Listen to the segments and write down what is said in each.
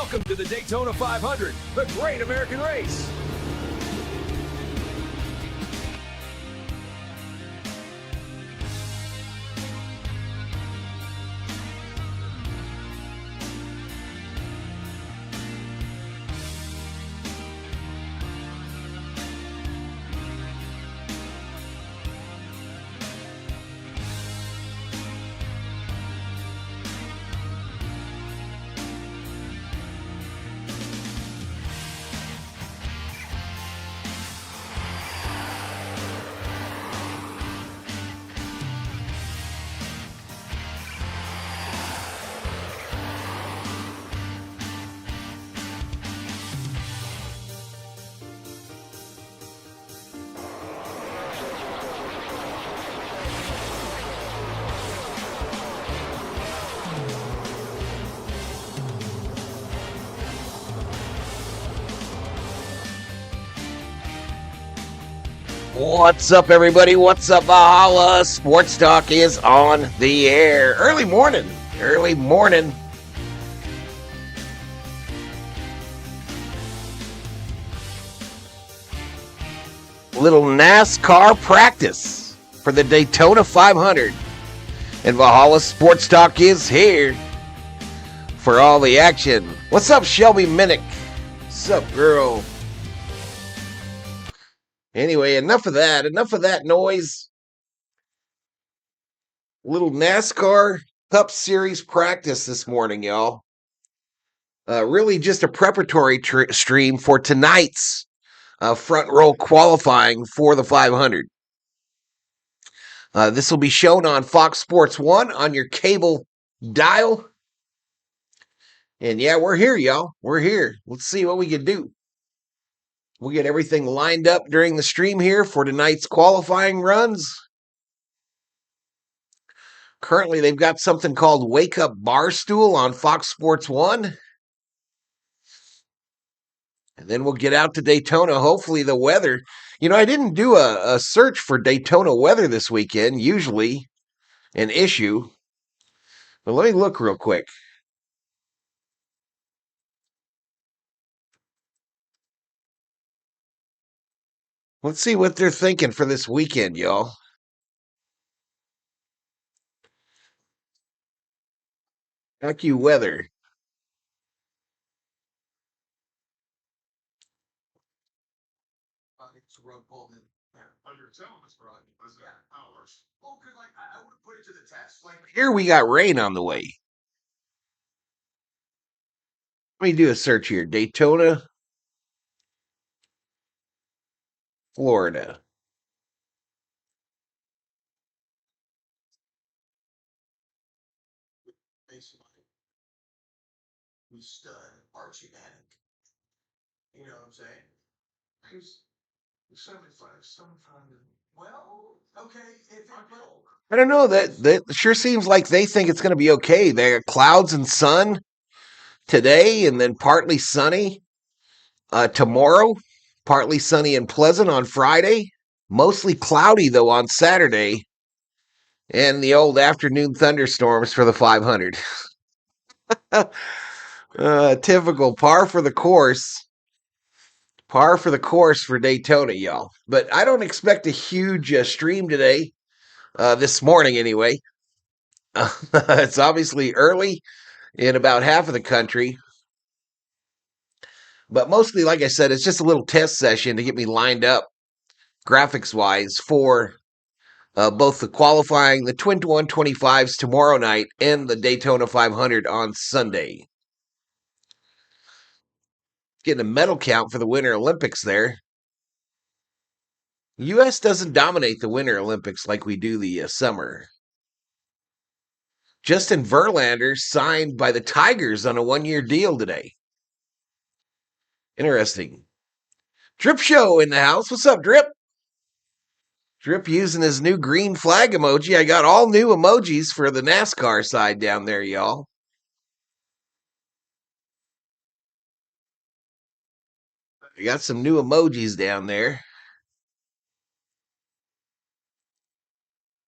Welcome to the Daytona 500, the great American race. What's up, everybody? What's up? Valhalla Sports Talk is on the air. Early morning. Little NASCAR practice for the Daytona 500. And Valhalla Sports Talk is here for all the action. What's up, Shelby Minnick? What's up, girl? Anyway, enough of that noise. Little NASCAR Cup Series practice this morning, y'all. Really just a preparatory stream for tonight's front row qualifying for the 500. This will be shown on Fox Sports 1 on your cable dial. And yeah, we're here, y'all. We're here. Let's see what we can do. We'll get everything lined up during the stream here for tonight's qualifying runs. Currently, they've got something called Wake Up Barstool on Fox Sports 1. And then we'll get out to Daytona. Hopefully the weather. You know, I didn't do a search for Daytona weather this weekend. Usually an issue. But let me look real quick. Let's see what they're thinking for this weekend, y'all. AccuWeather. Here we got rain on the way. Let me do a search here. Daytona, Florida. Stud, Archie Manic. You know what I'm saying? He's 75. Well, okay. I don't know. That sure seems like they think it's going to be okay. They got clouds and sun today, and then partly sunny tomorrow. Partly sunny and pleasant on Friday. Mostly cloudy, though, on Saturday. And the old afternoon thunderstorms for the 500. Typical par for the course. Par for the course for Daytona, y'all. But I don't expect a huge stream today. This morning, anyway. It's obviously early in about half of the country. But mostly, like I said, it's just a little test session to get me lined up graphics-wise for both the qualifying, the Twin 125s tomorrow night, and the Daytona 500 on Sunday. Getting a medal count for the Winter Olympics there. U.S. doesn't dominate the Winter Olympics like we do the summer. Justin Verlander signed by the Tigers on a one-year deal today. Interesting. Drip Show in the house. What's up, Drip? Drip using his new green flag emoji. I got all new emojis for the NASCAR side down there, y'all. I got some new emojis down there.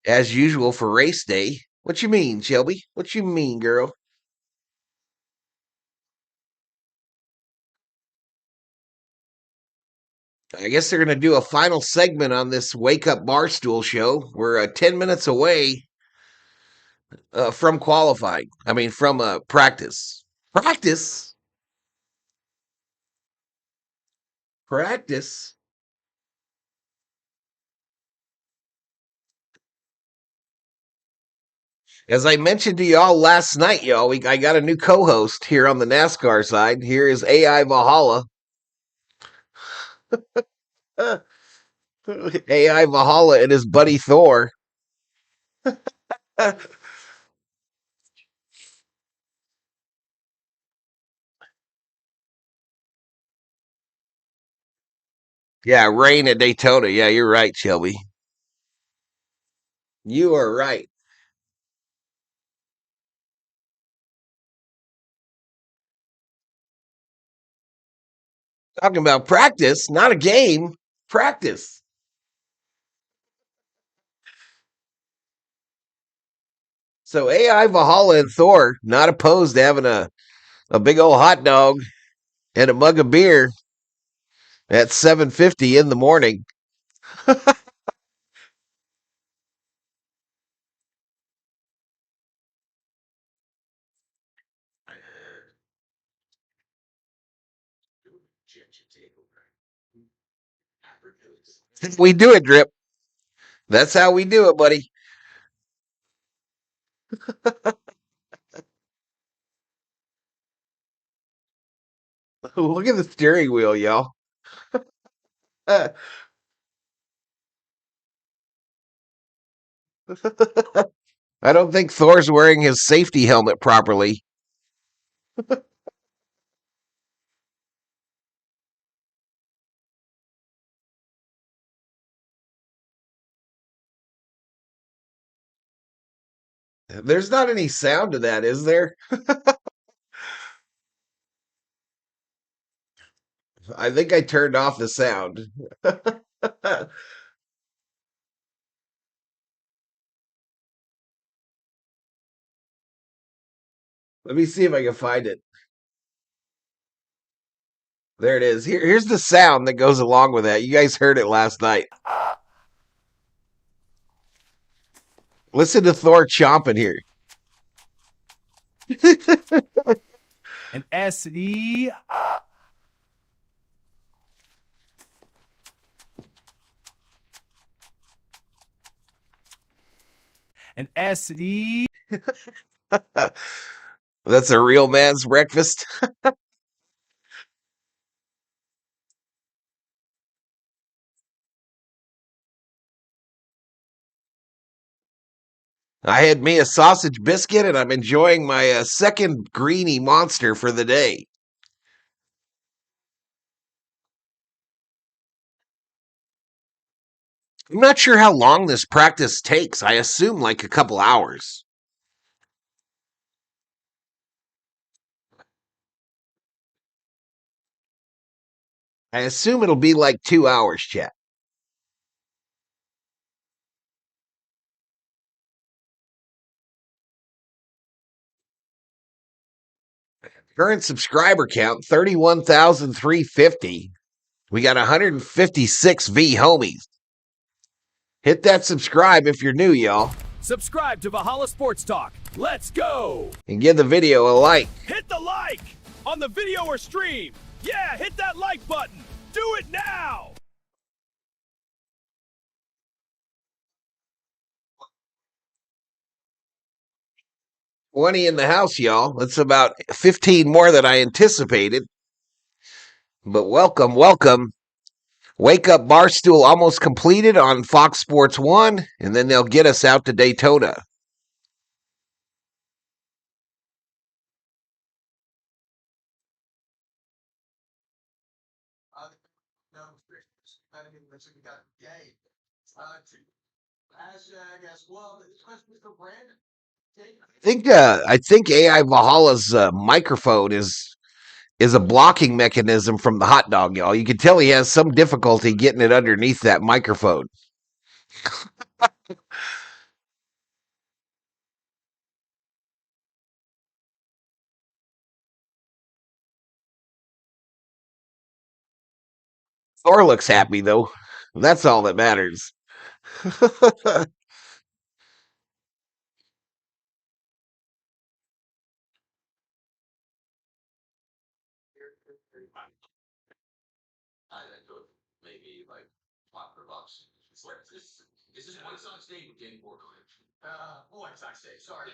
As usual for race day. What you mean, Shelby? What you mean, girl? I guess they're going to do a final segment on this Wake Up Barstool show. We're 10 minutes away from qualifying. I mean, from practice. Practice? Practice? As I mentioned to y'all last night, y'all, I got a new co-host here on the NASCAR side. Here is AI Valhalla. AI Valhalla and his buddy Thor. Yeah, rain at Daytona. Yeah, you're right, Shelby. You are right. Talking about practice, not a game. Practice. So AI Valhalla and Thor not opposed to having a big old hot dog and a mug of beer at 7:50 in the morning. We do it, Drip. That's how we do it, buddy. Look at the steering wheel, y'all. I don't think Thor's wearing his safety helmet properly. There's not any sound to that, is there? I think I turned off the sound. Let me see if I can find it. There it is. Here's the sound that goes along with that. You guys heard it last night. Listen to Thor chomping here. An SE. An SE. That's a real man's breakfast. I had me a sausage biscuit, and I'm enjoying my second greenie monster for the day. I'm not sure how long this practice takes. I assume like a couple hours. I assume it'll be like 2 hours, chat. Current subscriber count 31,350. We got 156 V homies. Hit that subscribe if you're new, y'all. Subscribe to Valhalla Sports Talk. Let's go! And give the video a like. Hit the like on the video or stream. Yeah, hit that like button. Do it now! 20 in the house, y'all. That's about 15 more than I anticipated. But welcome, welcome. Wake Up Barstool almost completed on Fox Sports 1, and then they'll get us out to Daytona. No, we got gay. Hashtag as well. This question is for Brandon. I think AI Valhalla's microphone is a blocking mechanism from the hot dog, y'all. You can tell he has some difficulty getting it underneath that microphone. Thor looks happy though. That's all that matters. Maybe like $500. Is this White Sox Day with Danny White Sox Day. Sorry.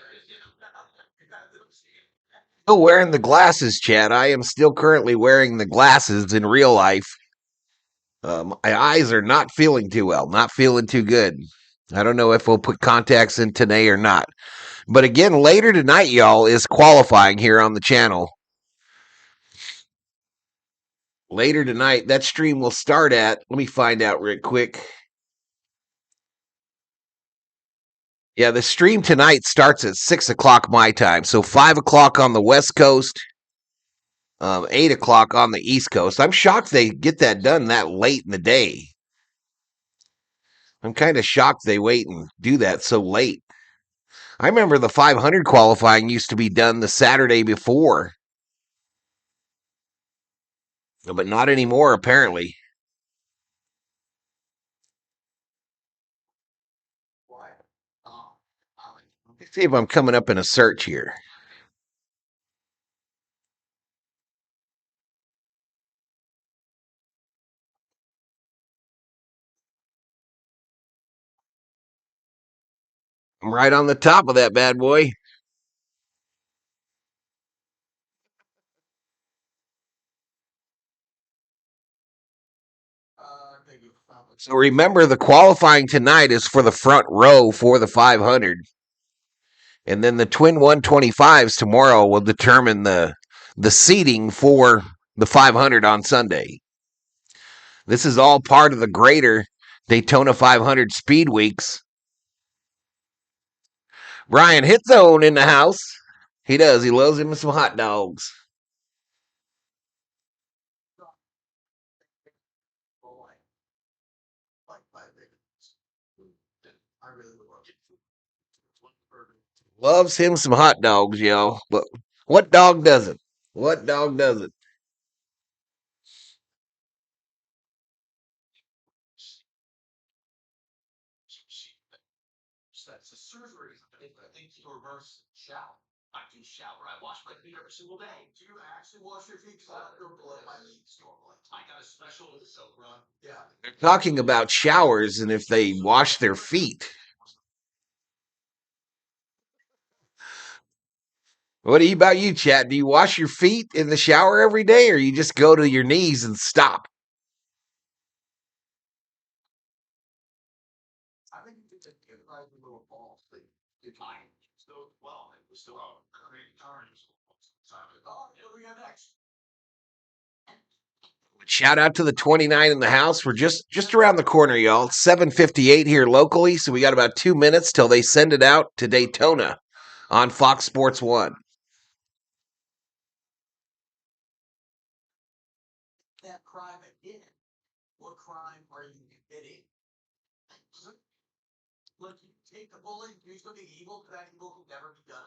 Still wearing the glasses, Chad. I am still currently wearing the glasses in real life. My eyes are not feeling too well, not feeling too good. I don't know if we'll put contacts in today or not. But again, later tonight, y'all, is qualifying here on the channel. Later tonight, that stream will start at, let me find out real quick. Yeah, the stream tonight starts at 6 o'clock my time. So 5 o'clock on the West Coast, 8 o'clock on the East Coast. I'm shocked they get that done that late in the day. I'm kind of shocked they wait and do that so late. I remember the 500 qualifying used to be done the Saturday before, but not anymore, apparently. Let's see if I'm coming up in a search here. I'm right on the top of that bad boy. So remember, the qualifying tonight is for the front row for the 500. And then the twin 125s tomorrow will determine the seating for the 500 on Sunday. This is all part of the greater Daytona 500 Speed Weeks. Brian Hit Zone in the house. He does. He loves him some hot dogs. Loves him some hot dogs, yo. But what dog doesn't? What dog doesn't? That's a surgery. I think you reverse shower. I do shower. I wash my feet every single day. Do you actually wash your feet? Because I don't blow my feet normally. I got a special soap run. Yeah. They're talking about showers and if they wash their feet. What about you, Chat? Do you wash your feet in the shower every day or you just go to your knees and stop? I think you could give a little ball sleep. You're fine. Still, well, it was still creating turns. Oh, here we go next. Shout out to the 29 in the house. We're just around the corner, y'all. It's 7:58 here locally, so we got about 2 minutes till they send it out to Daytona on Fox Sports 1. That crime again. What crime are you committing? Look, you take the bullet, do something evil, that evil could never be done.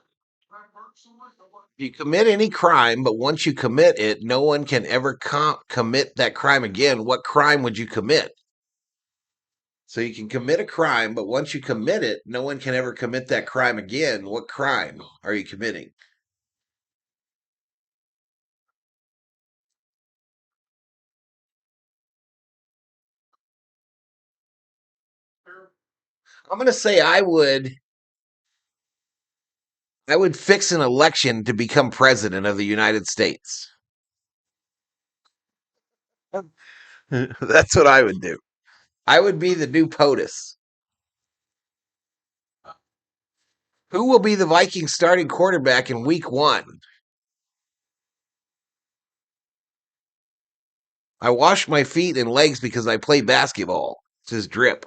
You commit any crime, but once you commit it, no one can ever commit that crime again. What crime would you commit? So you can commit a crime, but once you commit it, no one can ever commit that crime again. What crime are you committing? I'm going to say I would fix an election to become president of the United States. That's what I would do. I would be the new POTUS. Who will be the Vikings starting quarterback in week 1? I wash my feet and legs because I play basketball. It says drip.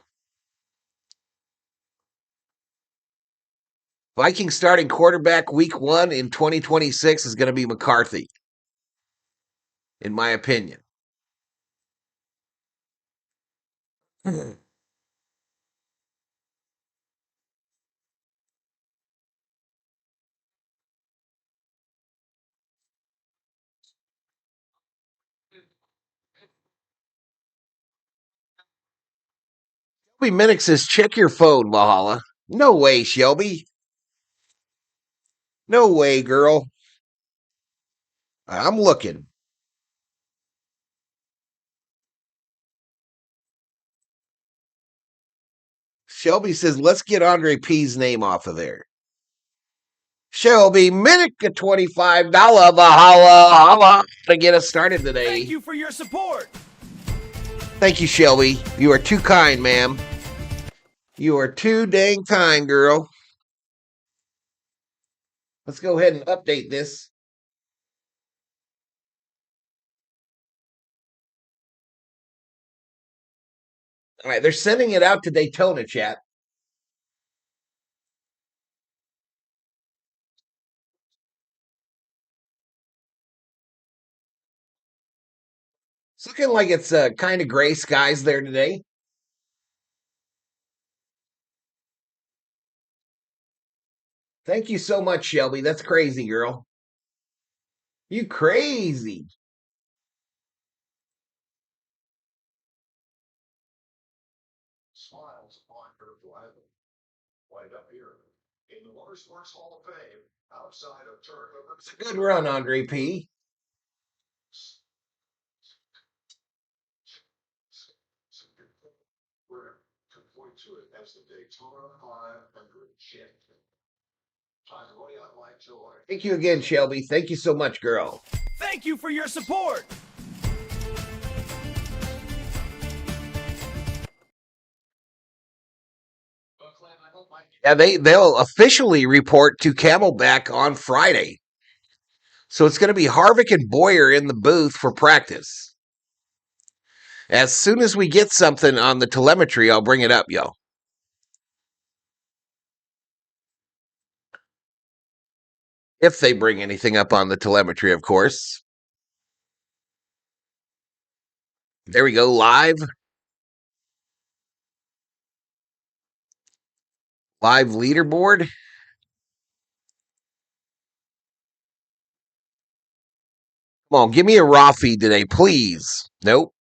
Vikings starting quarterback week 1 in 2026 is going to be McCarthy, in my opinion. Shelby Minnick says, check your phone, Valhalla. No way, Shelby. No way, girl. I'm looking. Shelby says, let's get Andre P's name off of there. Shelby Minnick, a $25 Valhalla to get us started today. Thank you for your support. Thank you, Shelby. You are too kind, ma'am. You are too dang kind, girl. Let's go ahead and update this. All right, they're sending it out to Daytona, chat. It's looking like it's kind of gray skies there today. Thank you so much, Shelby. That's crazy, girl. You crazy. Smiles upon her driving. Right up here in the Motorsports Hall of Fame, outside of turn. It's a good run, Andre P. We're to point to it as the Daytona 500 champion. LaJoie. Thank you again, Shelby. Thank you so much, girl. Thank you for your support. Yeah, they'll officially report to Camelback on Friday. So it's going to be Harvick and Boyer in the booth for practice. As soon as we get something on the telemetry, I'll bring it up, y'all. If they bring anything up on the telemetry, of course. There we go, live. Live leaderboard. Come on, give me a raw feed today, please. Nope.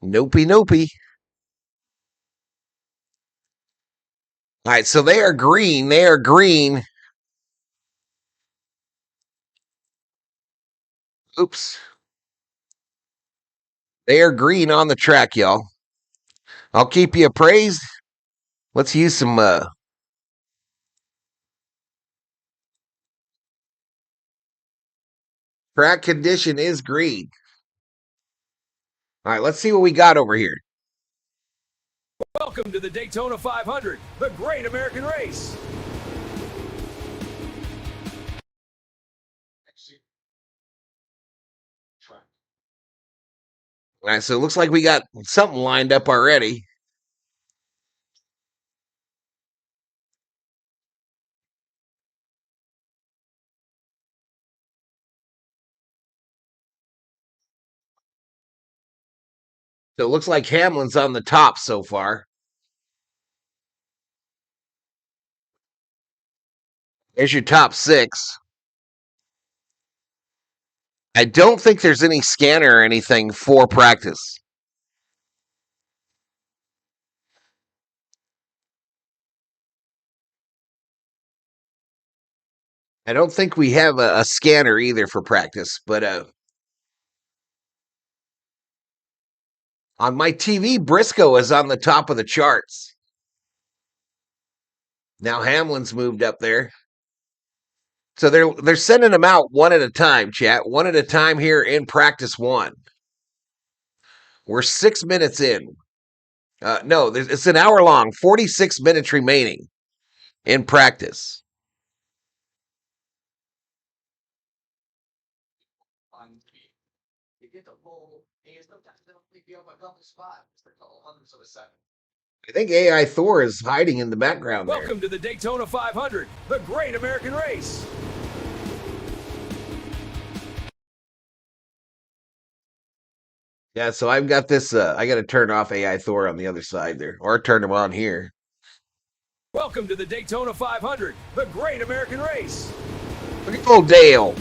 Nopey, nopey. All right, so they are green. They are green. Oops. They are green on the track, y'all. I'll keep you appraised. Let's use some track condition is green. All right, let's see what we got over here. Welcome to the Daytona 500, the great American race. All right, so it looks like we got something lined up already. So it looks like Hamlin's on the top so far. There's your top 6. I don't think there's any scanner or anything for practice. I don't think we have a scanner either for practice, but on my TV, Briscoe is on the top of the charts. Now Hamlin's moved up there. So they're sending them out one at a time, chat. One at a time here in practice 1. We're 6 minutes in. No, it's an hour long, 46 minutes remaining in practice. I think AI Thor is hiding in the background there. Welcome to the Daytona 500, the great American race. Yeah, so I've got this. I got to turn off AI Thor on the other side there, or turn him on here. Welcome to the Daytona 500, the great American race. Look at old Dale.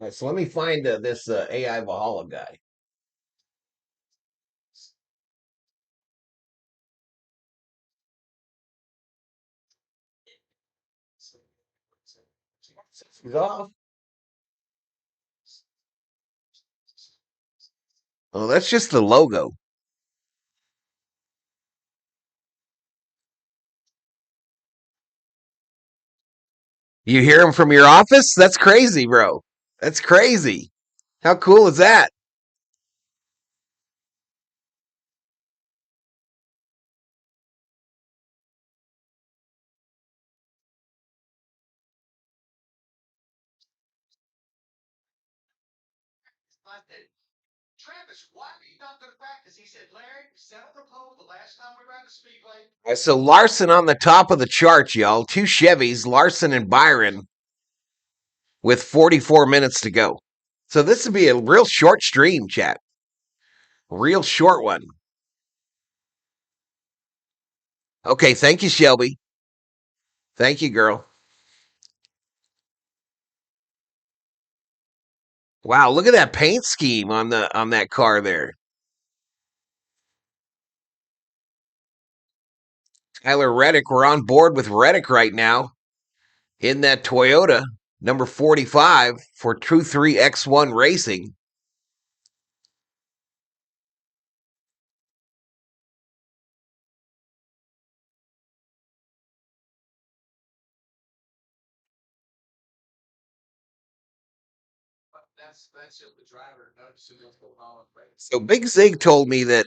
All right, so let me find this AI Valhalla guy. He's off. Oh, that's just the logo. You hear him from your office? That's crazy, bro. That's crazy. How cool is that? Travis, why are you not going to practice? He said, Larry, settle the pole the last time we were at the speedway. All right, so Larson on the top of the chart, y'all. 2 Chevys, Larson and Byron, with 44 minutes to go. So this would be a real short stream, chat. Real short one. Okay, thank you, Shelby. Thank you, girl. Wow, look at that paint scheme on that car there. Tyler Reddick, we're on board with Reddick right now in that Toyota number 45 for True 3 X1 Racing. That's just the driver noticing what's going on. So Big Zig told me that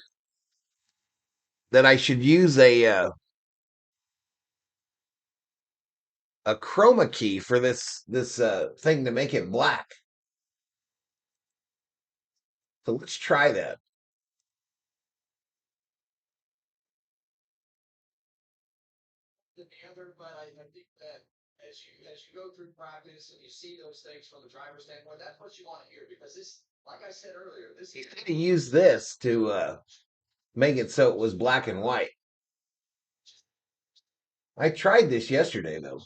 I should use a chroma key for this thing to make it black. So let's try that. Together, but I think that as you go through practice and you see those things from the driver's standpoint, that's what you want to hear because this, like I said earlier, this He had to use this to make it so it was black and white. I tried this yesterday though.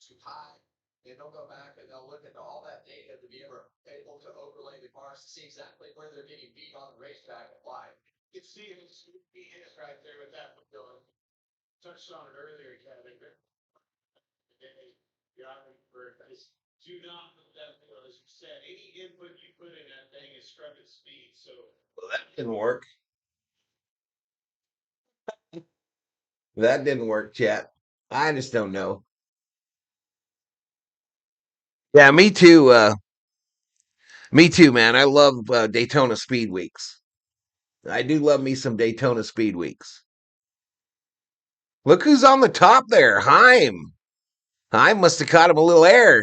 too high. And they'll go back and they'll look at all that data to be able to overlay the cars to see exactly where they're getting beat on the racetrack and why. You can see it right there with that one going. Touched on it earlier, Kevin. Do not put that, as you said, any input you put in that thing is scrubbing speed. So Well, that didn't work. That didn't work, chat. I just don't know. Yeah, me too. Me too, man. I love Daytona Speed Weeks. I do love me some Daytona Speed Weeks. Look who's on the top there, Heim. Heim must have caught him a little air.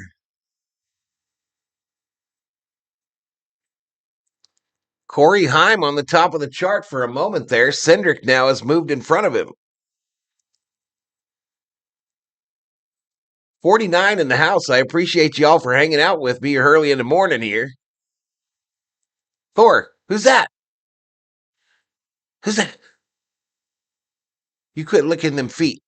Corey Heim on the top of the chart for a moment there. Cindric now has moved in front of him. 49 in the house. I appreciate y'all for hanging out with me early in the morning here. Thor, who's that? Who's that? You quit licking them feet.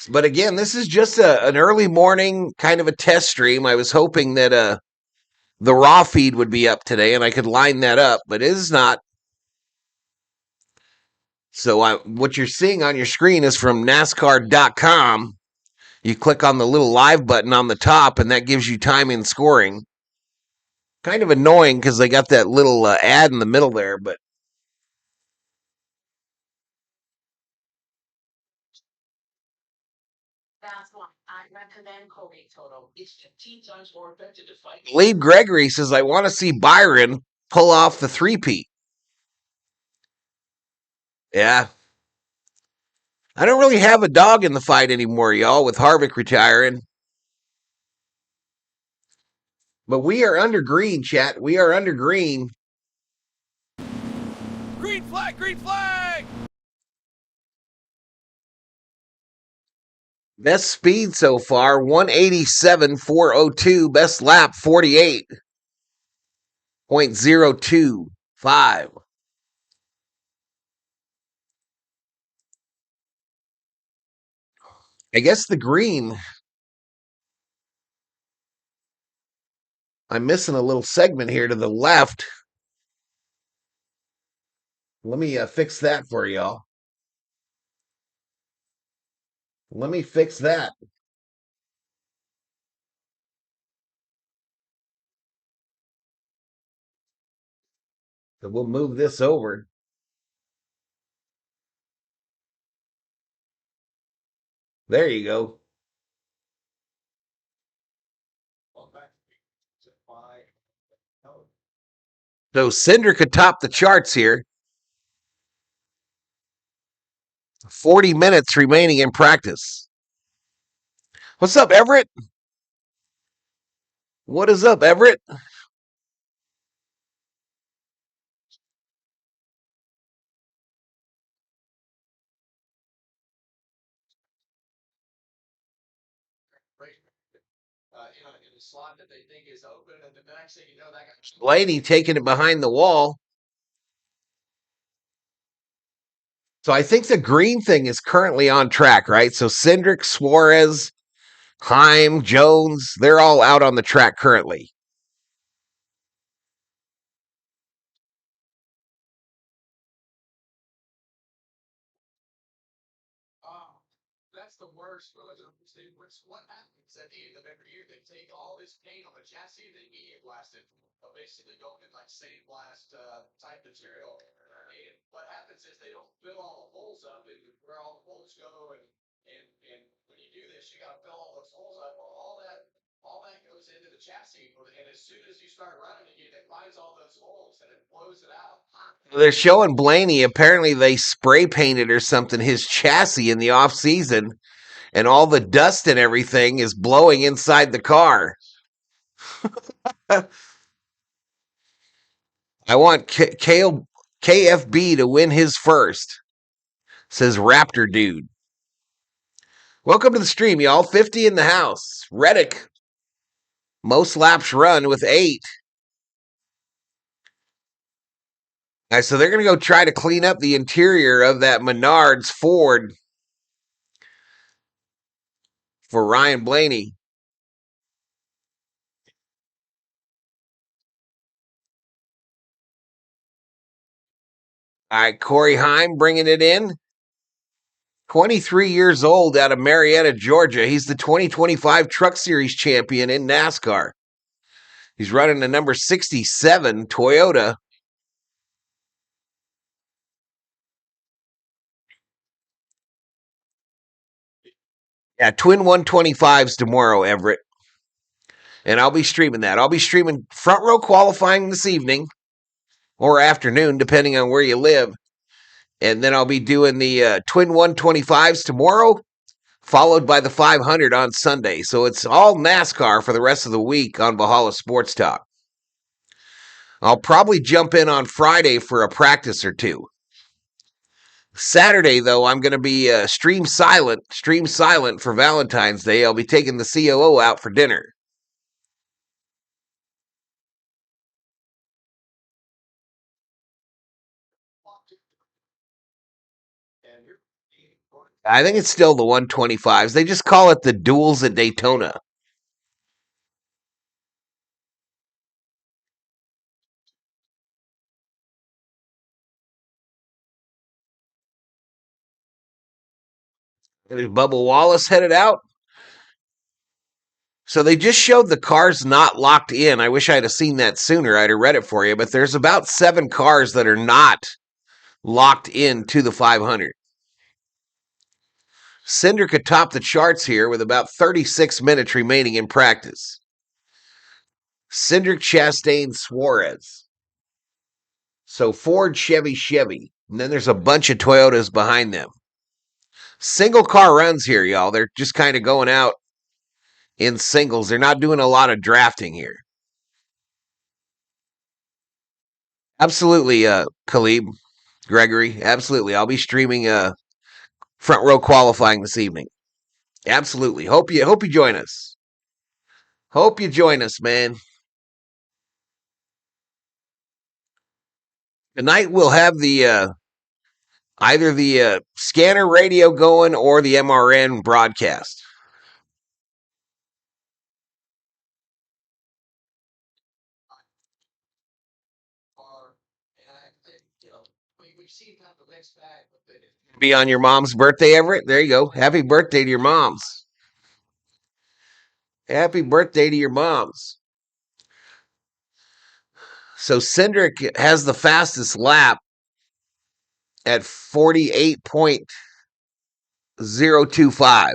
But again, this is just an early morning kind of a test stream. I was hoping that the raw feed would be up today and I could line that up, but it is not. So what you're seeing on your screen is from NASCAR.com. You click on the little live button on the top, and that gives you time and scoring. Kind of annoying because they got that little ad in the middle there, but that's why I recommend Colgate Total. It's 15 times more effective to fight. Lee Gregory says, I want to see Byron pull off the three-peat. Yeah. I don't really have a dog in the fight anymore, y'all, with Harvick retiring. But we are under green, chat. We are under green. Green flag, green flag! Best speed so far, 187.402. Best lap, 48.025. I guess the green. I'm missing a little segment here to the left. Let me fix that for y'all. Let me fix that. So we'll move this over. There you go. So Cinder could top the charts here. 40 minutes remaining in practice. What's up, Everett? What is up, Everett? In a slot that they think is open, and the next thing you know, that guy. Blaney taking it behind the wall. So I think the green thing is currently on track, right? So Cindric, Suarez, Heim, Jones, they're all out on the track currently. That's the worst. What happens at the end of every year? They take all this paint on the chassis and they media blast it. Basically going in like sandblast type material. And what happens is they don't fill all the holes up and where all the holes go. And when you do this, you got to fill all those holes up. Well, all that goes into the chassis. And as soon as you start running it, it finds all those holes and it blows it out. They're showing Blaney. Apparently, they spray painted or something his chassis in the off season, and all the dust and everything is blowing inside the car. I want KFB to win his first, says Raptor Dude. Welcome to the stream, y'all. 50 in the house. Reddick, most laps run with 8. All right, so they're going to go try to clean up the interior of that Menards Ford for Ryan Blaney. All right, Corey Heim bringing it in. 23 years old out of Marietta, Georgia. He's the 2025 Truck Series champion in NASCAR. He's running the number 67 Toyota. Yeah, twin 125s tomorrow, Everett. And I'll be streaming that. I'll be streaming front row qualifying this evening or afternoon, depending on where you live. And then I'll be doing the twin 125s tomorrow, followed by the 500 on Sunday. So it's all NASCAR for the rest of the week on Valhalla Sports Talk. I'll probably jump in on Friday for a practice or two. Saturday, though, I'm going to be stream silent for Valentine's Day. I'll be taking the COO out for dinner. I think it's still the 125s. They just call it the duels at Daytona. And is Bubba Wallace headed out? So they just showed the cars not locked in. I wish I'd have seen that sooner. I'd have read it for you. But there's about 7 cars that are not locked in to the 500. Cinder could top the charts here with about 36 minutes remaining in practice. Cindric, Chastain, Suarez. So Ford, Chevy. And then there's a bunch of Toyotas behind them. Single car runs here, y'all. They're just kind of going out in singles. They're not doing a lot of drafting here. Absolutely, Khalib, Gregory. Absolutely. I'll be streaming front row qualifying this evening. Absolutely. Hope you join us. Hope you join us, man. Tonight we'll have the Either the scanner radio going or the MRN broadcast. Be on your mom's birthday, Everett. There you go. Happy birthday to your moms. Happy birthday to your moms. So Cindric has the fastest lap at 48.025.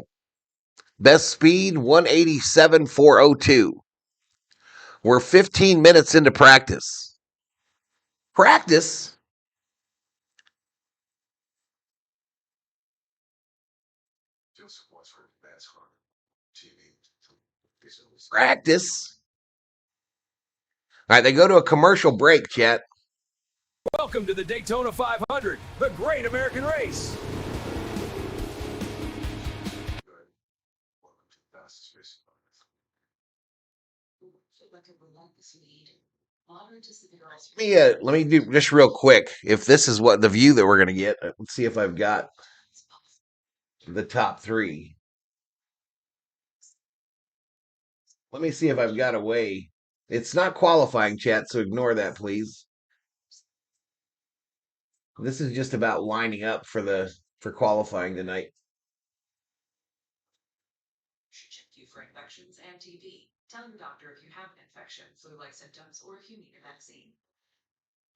Best speed 187.402. We're 15 minutes into practice. Practice? Practice? All right, they go to a commercial break, chat. Welcome to the Daytona 500, the great American race. Let me do just real quick. If this is what the view that we're gonna get, let's see if I've got the top three. Let me see if I've got a way. It's not qualifying, chat, so ignore that, please. This is just about lining up for qualifying tonight. Should check you for infections and TB. Tell your doctor if you have an infection, flu-like symptoms, or if you need a vaccine.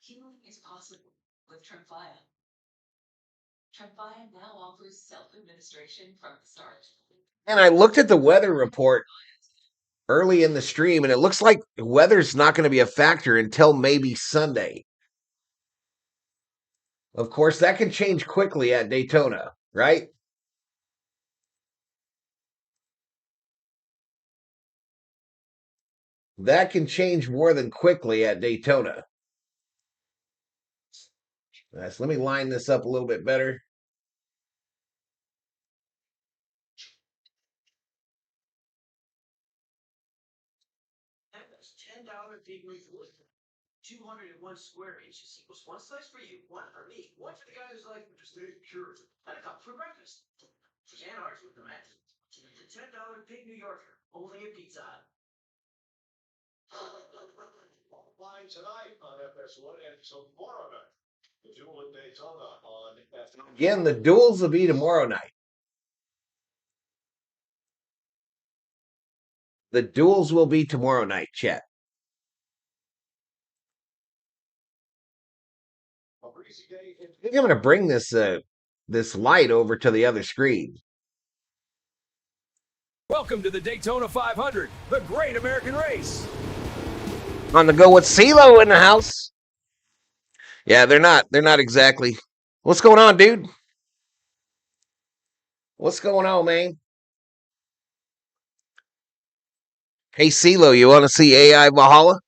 Healing is possible with Tremfya. Tremfya now offers self-administration from the start. And I looked at the weather report early in the stream, and it looks like weather's not going to be a factor until maybe Sunday. Of course, that can change quickly at Daytona, right? That can change more than quickly at Daytona. So let me line this up a little bit better. That's $10 pigweek wood. 201 square inches equals one slice for you, one for me, one for the guy who's like to stay pure, and a cup for breakfast. Can't argue with the man. It's a $10 Pig New Yorker, only at Pizza Hut. Online tonight on FS1 and tomorrow night. The duel at Daytona on FS1. Again, the duels will be tomorrow night. The duels will be tomorrow night, chat. I think I'm going to bring this light over to the other screen. Welcome to the Daytona 500, the great American race. On the go with CeeLo in the house. Yeah, they're not exactly. What's going on, dude? What's going on, man? Hey, CeeLo, you want to see AI Valhalla?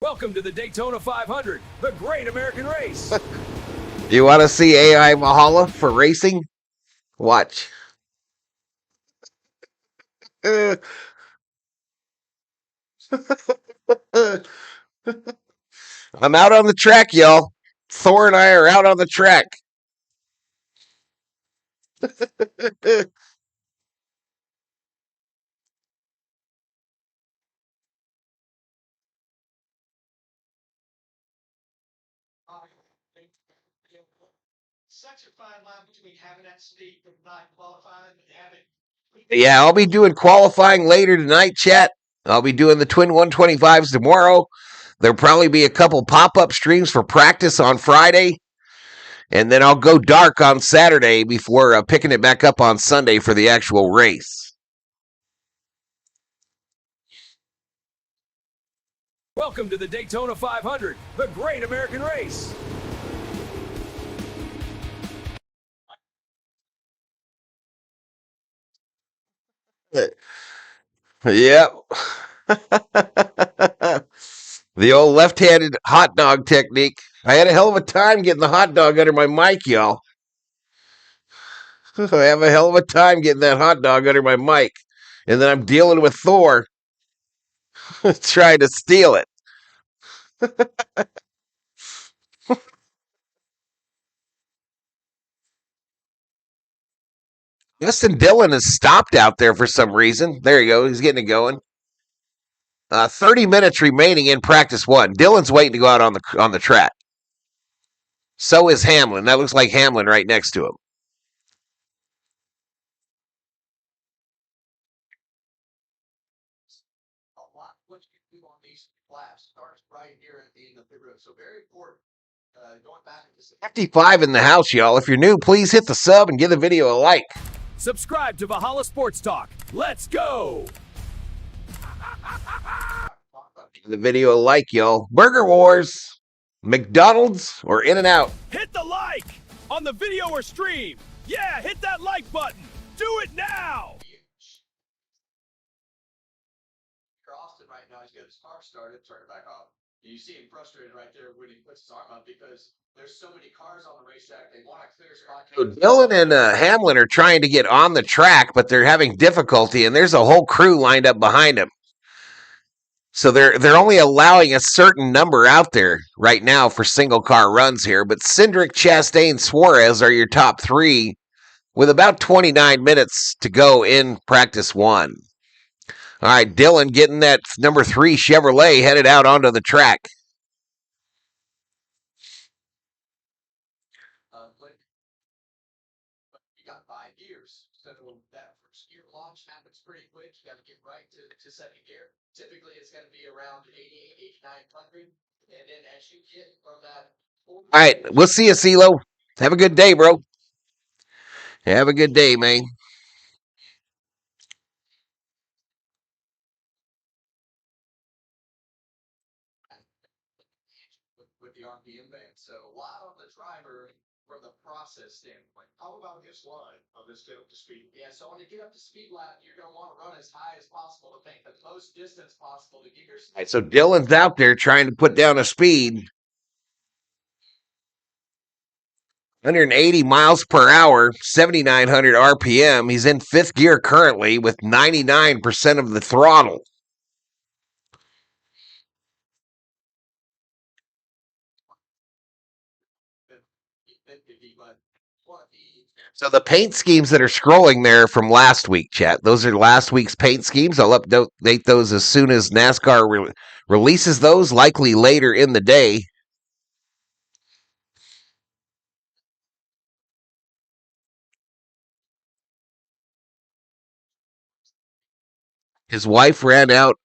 Welcome to the Daytona 500, the great American race. You want to see AI Valhalla for racing? Watch. I'm out on the track, y'all. Thor and I are out on the track. Such a fine line between having that speed from not qualifying and having. Yeah, I'll be doing qualifying later tonight, chat. I'll be doing the Twin 125s tomorrow. There'll probably be a couple pop-up streams for practice on Friday. And then I'll go dark on Saturday before picking it back up on Sunday for the actual race. Welcome to the Daytona 500, the great American race. Yep. The old left-handed hot dog technique. I had a hell of a time getting the hot dog under my mic, y'all. I have a hell of a time getting that hot dog under my mic. And then I'm dealing with Thor trying to steal it. Justin Dillon has stopped out there for some reason. There you go. He's getting it going. 30 minutes remaining in practice one. Dillon's waiting to go out on the track. So is Hamlin. That looks like Hamlin right next to him. A lot what you can do on these laps starts right here at the end of the road. So very important. Going back to this 55 in the house, y'all. If you're new, please hit the sub and give the video a like. Subscribe to Valhalla Sports Talk. Let's go! Give the video a like, y'all. Burger Wars, McDonald's, or In-N-Out. Hit the like on the video or stream. Yeah, hit that like button. Do it now! Austin right now, he's got his car started, turn it back off. You see him frustrated right there when he puts his arm up because there's so many cars on the racetrack. They want a clear spot. So Dillon and Hamlin are trying to get on the track, but they're having difficulty, and there's a whole crew lined up behind them. So they're only allowing a certain number out there right now for single car runs here. But Cindric, Chastain, Suarez are your top three with about 29 minutes to go in practice one. All right, Dillon getting that number 3 Chevrolet headed out onto the track. But you got 5 years, so that first gear launch happens pretty quick. You got to get right to second gear. Typically, it's going to be around 88, 8900, and then as you get from that. All right, we'll see you, CeeLo. Have a good day, bro. Have a good day, man. With the RPM band. So a lot on the driver from the process standpoint. How about this line on this get up to speed? Yeah, so when you get up to speed lap, you're going to want to run as high as possible to make the most distance possible to get yourself. All right, so Dillon's out there trying to put down a speed. 180 miles per hour, 7,900 RPM. He's in 5th gear currently with 99% of the throttle. So the paint schemes that are scrolling there from last week, chat, those are last week's paint schemes. I'll update those as soon as NASCAR releases those, likely later in the day. His wife ran out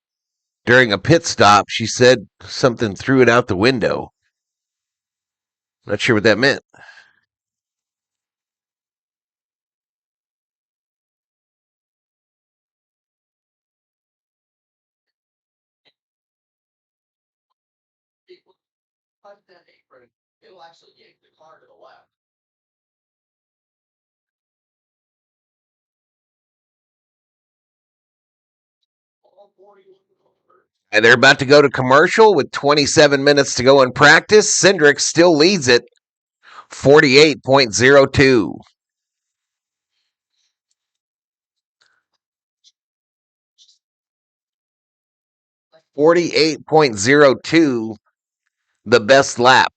during a pit stop. She said something, threw it out the window. Not sure what that meant. Punch that apron, it'll actually yank the car to the left. All 40 over. And they're about to go to commercial with 27 minutes to go in practice. Cindric still leads it, 48.02. .02, the best lap.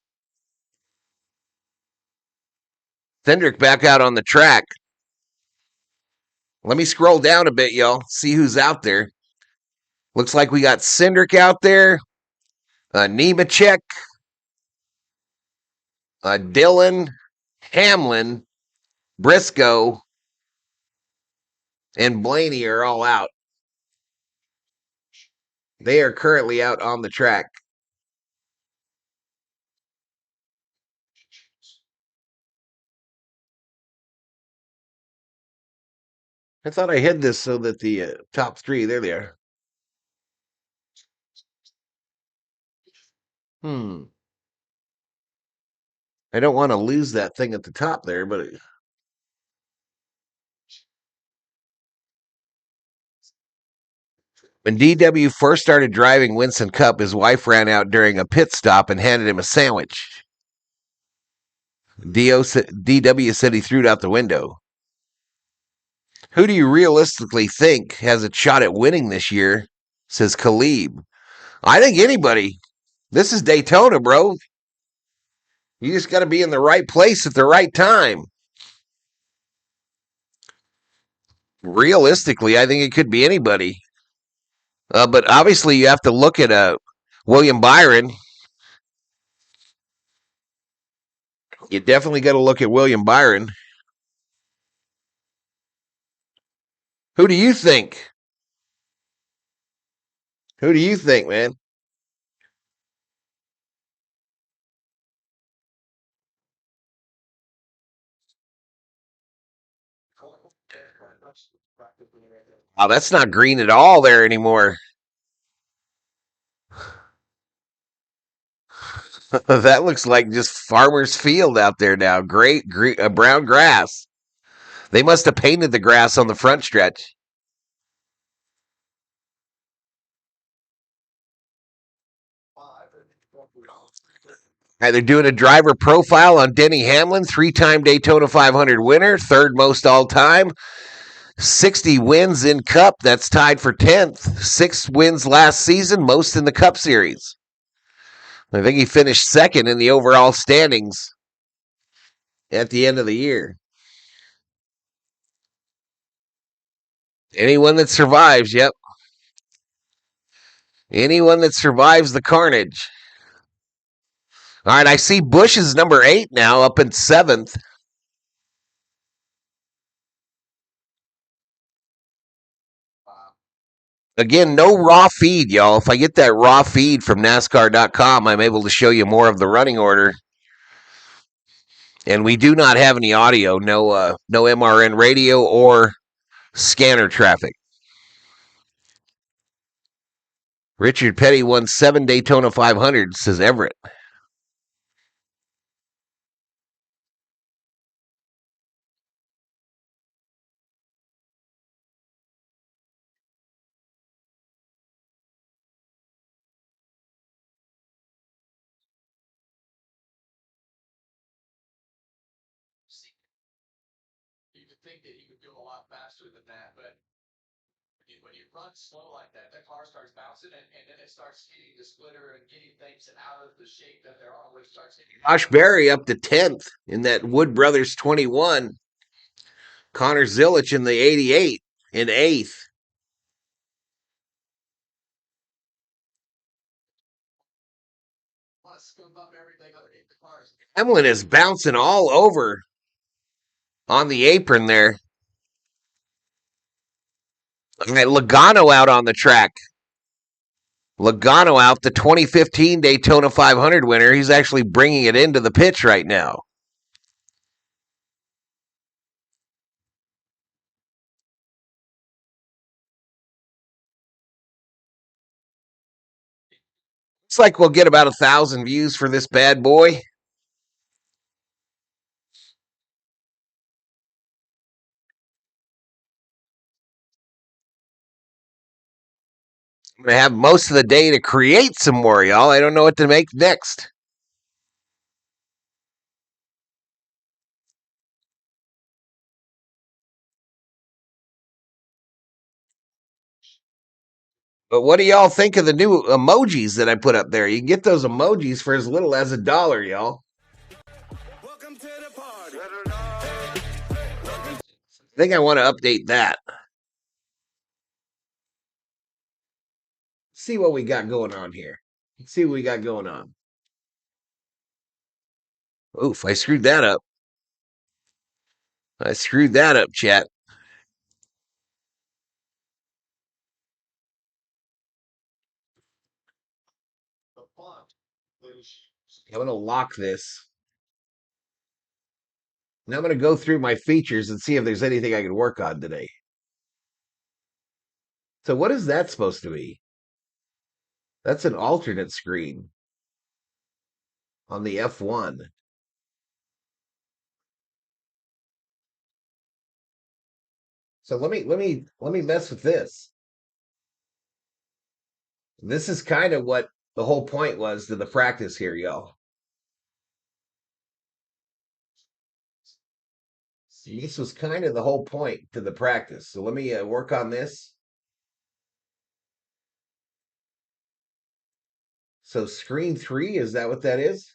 Cindric back out on the track. Let me scroll down a bit, y'all. See who's out there. Looks like we got Cindric out there. Nemechek. Dillon. Hamlin. Briscoe. And Blaney are all out. They are currently out on the track. I thought I hid this so that the top 3, there they are. I don't want to lose that thing at the top there, but when DW first started driving Winston Cup, his wife ran out during a pit stop and handed him a sandwich. DW said he threw it out the window. Who do you realistically think has a shot at winning this year? Says Khalib. I think anybody. This is Daytona, bro. You just got to be in the right place at the right time. Realistically, I think it could be anybody. But obviously, you have to look at William Byron. You definitely got to look at William Byron. Who do you think? Who do you think, man? Oh, that's not green at all there anymore. That looks like just farmer's field out there now. Great, brown grass. They must have painted the grass on the front stretch. They're doing a driver profile on Denny Hamlin, 3-time Daytona 500 winner, third most all time. 60 wins in Cup. That's tied for 10th. 6 wins last season, most in the Cup Series. I think he finished second in the overall standings at the end of the year. Anyone that survives, yep. Anyone that survives the carnage. All right, I see Busch is number 8 now, up in 7th. Again, no raw feed, y'all. If I get that raw feed from NASCAR.com, I'm able to show you more of the running order. And we do not have any audio, no MRN radio or scanner traffic. Richard Petty won 7 Daytona 500, says Everett. You could think that he would go a lot faster than that, but when you run slow like that, that car starts bouncing and then it starts hitting the splitter and getting things out of the shape that they're on, which starts hitting. Josh Berry up to 10th in that Wood Brothers 21. Connor Zilich in the 88 in 8th. Hamlin is bouncing all over on the apron there. Logano out on the track. Logano out, the 2015 Daytona 500 winner. He's actually bringing it into the pitch right now. Looks like we'll get about 1,000 views for this bad boy. I'm going to have most of the day to create some more, y'all. I don't know what to make next. But what do y'all think of the new emojis that I put up there? You can get those emojis for as little as $1, y'all. Welcome to the party. I think I want to update that. See what we got going on here. Let's see what we got going on. Oof, I screwed that up. I screwed that up, chat. I'm going to lock this. Now I'm going to go through my features and see if there's anything I can work on today. So what is that supposed to be? That's an alternate screen on the F1. So let me mess with this. This is kind of what the whole point was to the practice here, y'all. This was kind of the whole point to the practice. So let me work on this. So screen 3, is that what that is?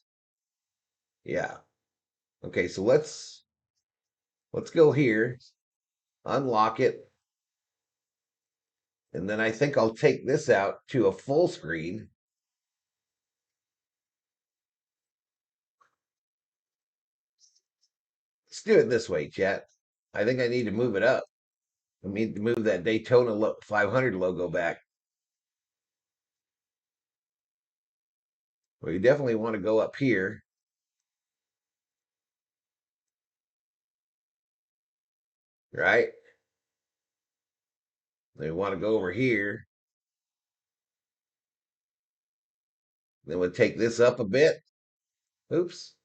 Yeah. Okay, so let's go here, unlock it. And then I think I'll take this out to a full screen. Let's do it this way, chat. I think I need to move it up. I need to move that Daytona 500 logo back. We definitely want to go up here. Right? They want to go over here. Then we'll take this up a bit. Oops.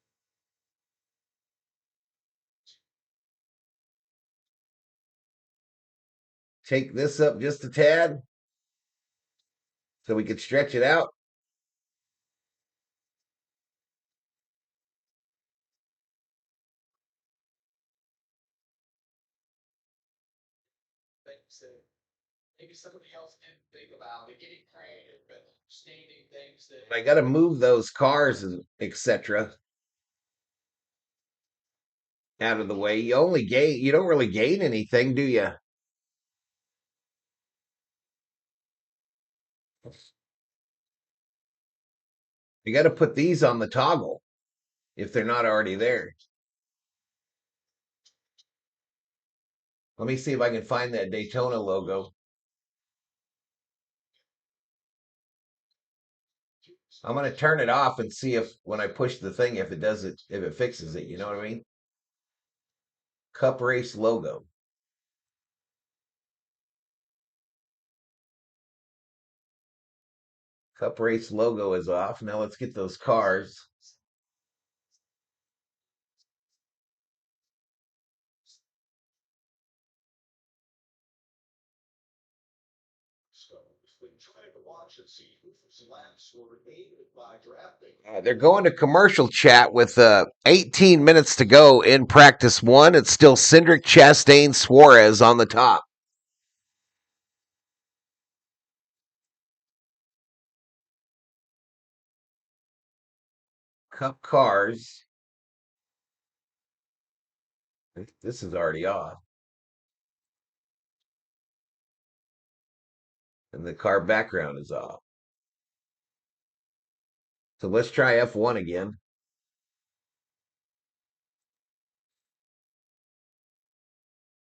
Take this up just a tad so we can stretch it out. Things that maybe somebody else didn't think about. They're getting creative and stating things that I got to move those cars and etc. out of the way. You don't really gain anything, do you? You got to put these on the toggle if they're not already there. Let me see if I can find that Daytona logo. I'm going to turn it off and see if when I push the thing, if it fixes it. You know what I mean? Cup race logo. Cup race logo is off. Now let's get those cars. They're going to commercial chat with 18 minutes to go in practice one. It's still Cindric, Chastain, Suarez on the top. Cup cars. This is already off. And the car background is off. So let's try F1 again.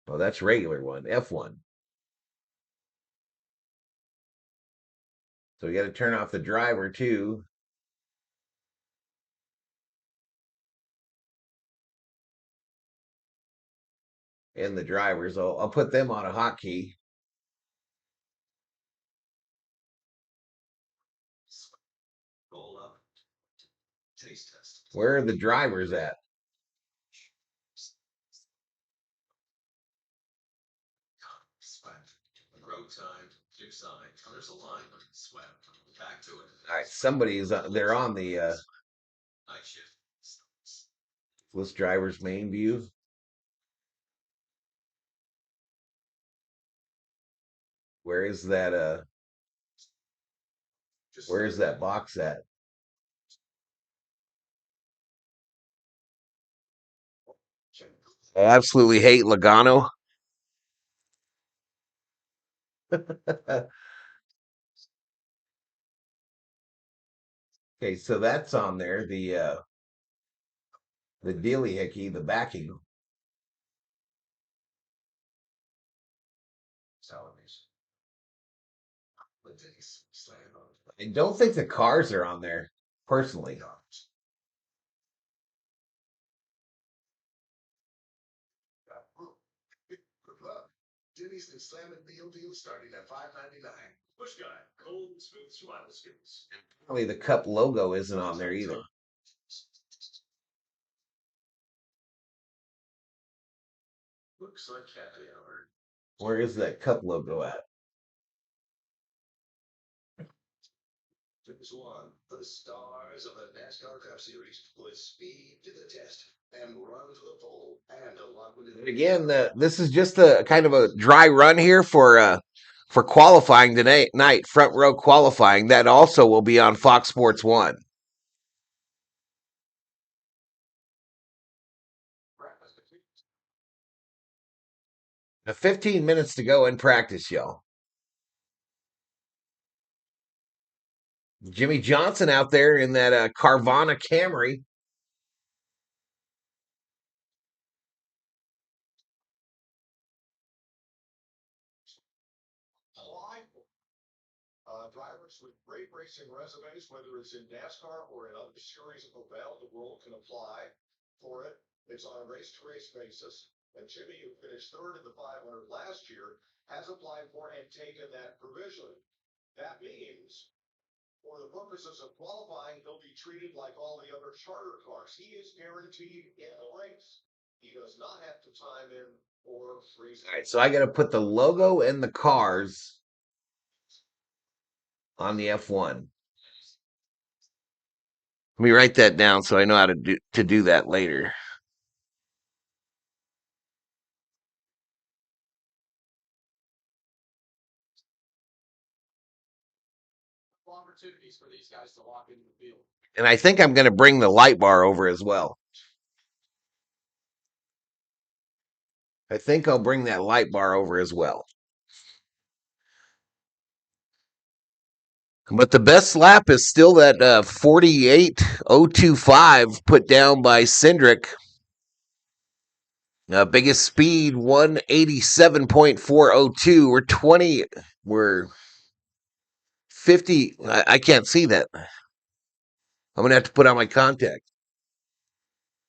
Oh, that's regular one. F1. So we got to turn off the driver too. And the drivers. I'll put them on a hotkey. Where are the drivers at? All right, somebody's they're on the list driver's main view. Where is that where is that box at? I absolutely hate Logano. Okay, so that's on there. The dealy hickey, the backing. I don't think the cars are on there, personally. Denny's and slamming deal starting at $5.99. Push guy, cold and smooth survival skills. Probably the cup logo isn't on there either. Looks like happy hour. Where is that cup logo at? This one, the stars of the NASCAR Cup Series put speed to the test and run to the pole and a lot with it. Again, this is just a kind of a dry run here for qualifying tonight, front row qualifying. That also will be on Fox Sports 1. Now 15 minutes to go in practice, y'all. Jimmy Johnson out there in that Carvana Camry. Drivers with great racing resumes, whether it's in NASCAR or in other series of around the world, can apply for it. It's on a race-to-race basis. And Jimmy, who finished third in the 500 last year, has applied for and taken that provision. That means, for the purposes of qualifying, he'll be treated like all the other charter cars. He is guaranteed in the race. He does not have to time in or freeze. All right, so I got to put the logo and the cars on the F1. Let me write that down so I know how to do that later. Opportunities for these guys to walk into the field. And I think I'm going to bring the light bar over as well. I think I'll bring that light bar over as well. But the best lap is still that 48.025 put down by Cindric. Biggest speed 187.402. We're 50. I can't see that. I'm going to have to put on my contact.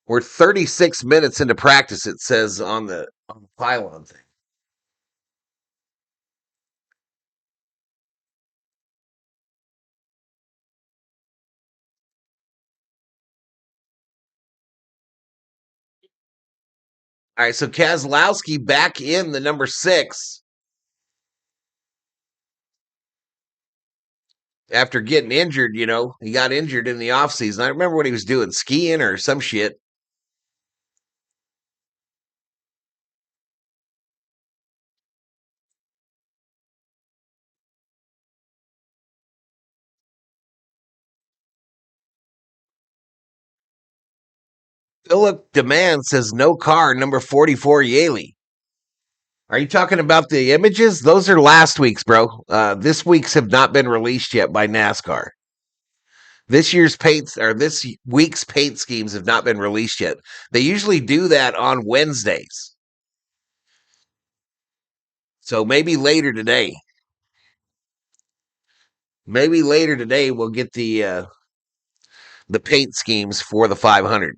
We're 36 minutes into practice, it says on the pylon thing. All right, so Keselowski back in the number 6 after getting injured. He got injured in the offseason. I remember what he was doing, skiing or some shit. Philip Demand says no car, number 44, Yaley. Are you talking about the images? Those are last week's, bro. This week's have not been released yet by NASCAR. This week's paint schemes have not been released yet. They usually do that on Wednesdays. So maybe later today. Maybe later today we'll get the paint schemes for the 500.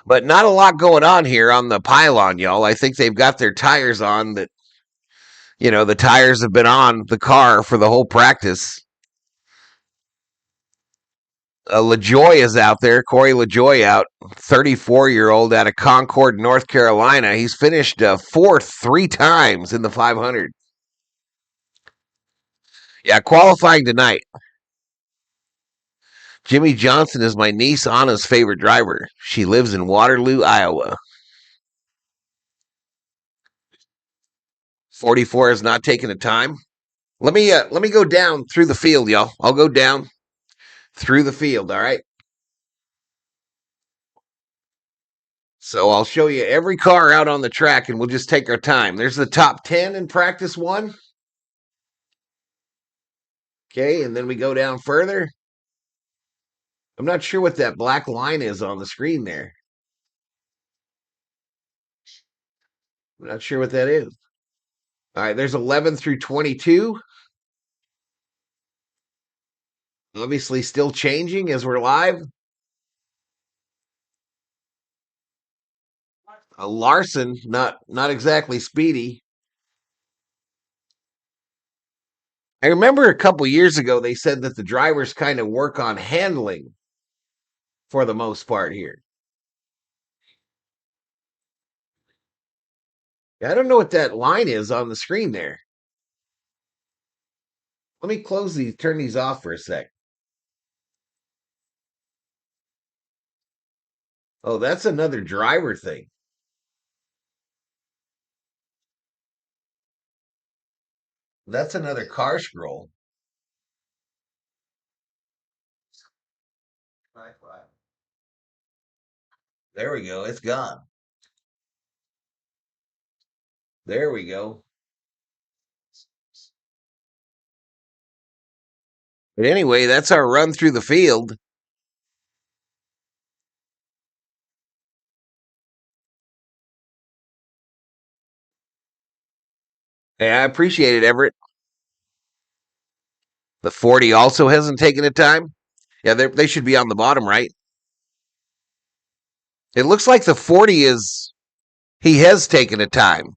But not a lot going on here on the pylon, y'all. I think they've got their tires on that. The tires have been on the car for the whole practice. LaJoie is out there. Corey LaJoie out, 34-year-old out of Concord, North Carolina. He's finished fourth 3 times in the 500. Yeah, qualifying tonight. Jimmy Johnson is my niece Anna's favorite driver. She lives in Waterloo, Iowa. 44 is not taking the time. Let me go down through the field, y'all. I'll go down through the field, all right? So I'll show you every car out on the track, and we'll just take our time. There's the top 10 in practice 1. Okay, and then we go down further. I'm not sure what that black line is on the screen there. I'm not sure what that is. All right, there's 11 through 22. Obviously still changing as we're live. Larson, not exactly speedy. I remember a couple years ago they said that the drivers kind of work on handling for the most part here. I don't know what that line is on the screen there. Let me turn these off for a sec. Oh, that's another driver thing. That's another car scroll. There we go. It's gone. There we go. But anyway, that's our run through the field. Hey, I appreciate it, Everett. The 40 also hasn't taken a time. Yeah, they should be on the bottom, right? It looks like the 40 he has taken a time.